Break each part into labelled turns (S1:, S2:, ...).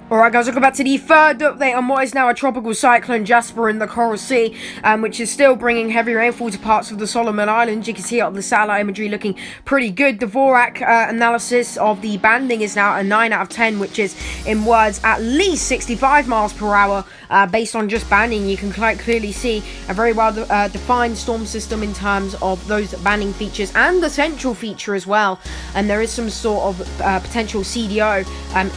S1: Alright guys, welcome back to the third update on what is now a tropical cyclone Jasper in the Coral Sea, which is still bringing heavy rainfall to parts of the Solomon Islands. You can see it on the satellite imagery looking pretty good. The Dvorak analysis of the banding is now a 9 out of 10, which is, in words, at least 65 miles per hour. Based on just banding, you can quite clearly see a very well defined storm system in terms of those banding features and the central feature as well. And there is some sort of potential CDO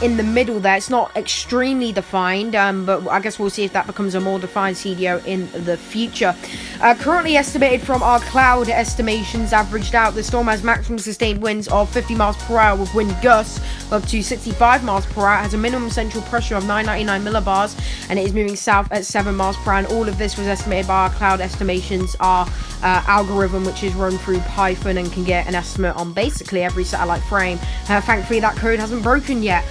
S1: in the middle there. It's not extremely defined, but I guess we'll see if that becomes a more defined CDO in the future. Currently estimated from our cloud estimations, averaged out, the storm has maximum sustained winds of 50 miles per hour with wind gusts up to 65 miles per hour. It has a minimum central pressure of 999 millibars, and it is moving south at 7 miles per hour. And all of this was estimated by our cloud estimations, our algorithm, which is run through Python and can get an estimate on basically every satellite frame. Thankfully, that code hasn't broken yet.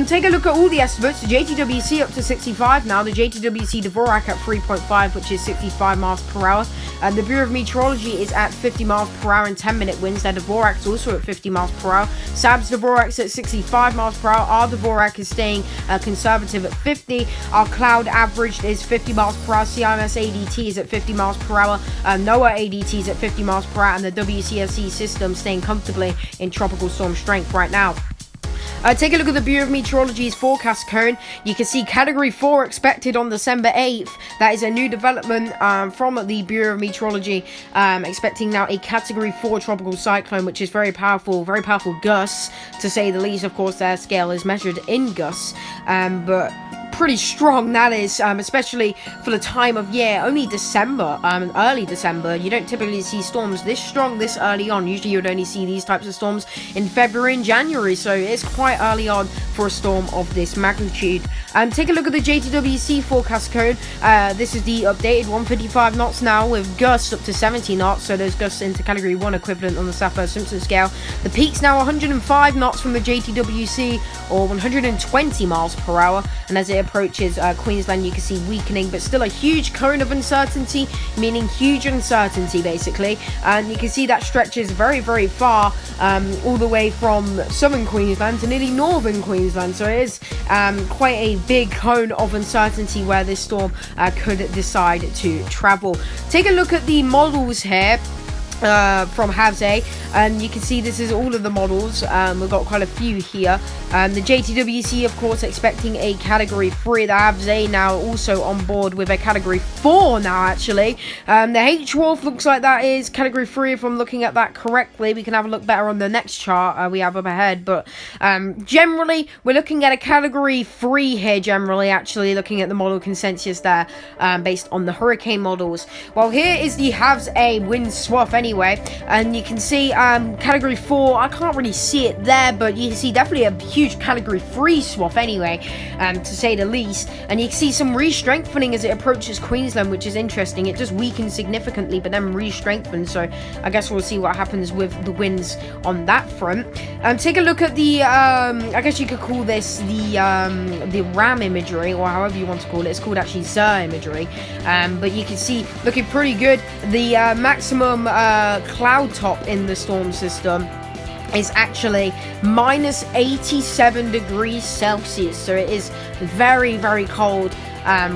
S1: Take a look at all the estimates. The JTWC up to 65 now. The JTWC Dvorak at 3.5, which is 65 miles per hour. The Bureau of Meteorology is at 50 miles per hour and 10-minute winds. Their Dvorak's also at 50 miles per hour. SAB's Dvorak's at 65 miles per hour. Our Dvorak is staying conservative at 50. Our cloud averaged is 50 miles per hour. CIMS ADT is at 50 miles per hour. NOAA ADT is at 50 miles per hour. And the WCSE system staying comfortably in tropical storm strength right now. Take a look at the Bureau of Meteorology's forecast cone. You can see Category 4 expected on December 8th. That is a new development from the Bureau of Meteorology, expecting now a Category 4 tropical cyclone, which is very powerful gusts, to say the least. Of course, their scale is measured in gusts, but pretty strong that is, especially for the time of year. Only December, early December, you don't typically see storms this strong this early on. Usually you would only see these types of storms in February and January, so it's quite early on for a storm of this magnitude. Take a look at the JTWC forecast code. This is the updated 155 knots now with gusts up to 70 knots, so those gusts into Category 1 equivalent on the Saffir-Simpson scale. The peak's now 105 knots from the JTWC, or 120 miles per hour, and as it approaches Queensland, you can see weakening, but still a huge cone of uncertainty, meaning huge uncertainty basically. And you can see that stretches very, very far, all the way from southern Queensland to nearly northern Queensland. So it is quite a big cone of uncertainty where this storm could decide to travel. Take a look at the models here from HAVSA, and you can see this is all of the models. We've got quite a few here. The JTWC, of course, expecting a Category 3. The HAVSA now also on board with a Category 4 now, actually. The H-Wolf looks like that is Category 3, if I'm looking at that correctly. We can have a look better on the next chart we have up ahead, but generally, we're looking at a Category 3 here, generally, actually, looking at the model consensus there, based on the hurricane models. Well, here is the HAVSA wind swath anyway, and you can see Category 4, I can't really see it there, but you can see definitely a huge Category 3 swath anyway, to say the least. And you can see some re-strengthening as it approaches Queensland, which is interesting. It just weakens significantly, but then re-strengthens, so I guess we'll see what happens with the winds on that front. Take a look at the, I guess you could call this the RAM imagery, or however you want to call it. It's called actually ZER imagery, but you can see looking pretty good. The maximum cloud top in the storm system is actually minus 87 degrees Celsius, so it is very, very cold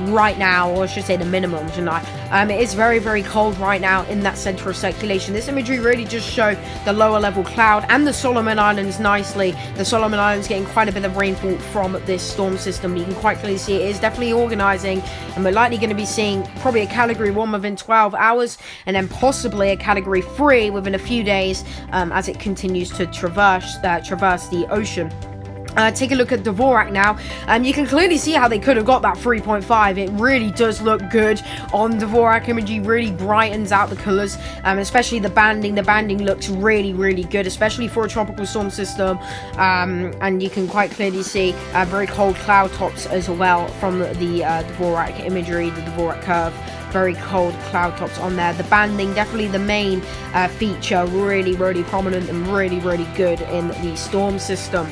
S1: right now, or I should say the minimum, shouldn't I? It is very, very cold right now in that center of circulation. This imagery really just show the lower level cloud and the Solomon Islands nicely. The Solomon Islands getting quite a bit of rainfall from this storm system. You can quite clearly see it is definitely organizing, and we're likely going to be seeing probably a Category 1 within 12 hours, and then possibly a Category 3 within a few days, as it continues to traverse the ocean. Take a look at Dvorak now. You can clearly see how they could have got that 3.5. It really does look good on Dvorak imagery, really brightens out the colors, especially the banding. The banding looks really, really good, especially for a tropical storm system. And you can quite clearly see very cold cloud tops as well from the Dvorak imagery, the Dvorak curve. Very cold cloud tops on there. The banding, definitely the main feature, really, really prominent and really, really good in the storm system.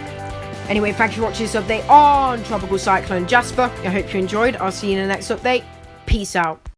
S1: Anyway, thank you for watching this update on Tropical Cyclone Jasper. I hope you enjoyed. I'll see you in the next update. Peace out.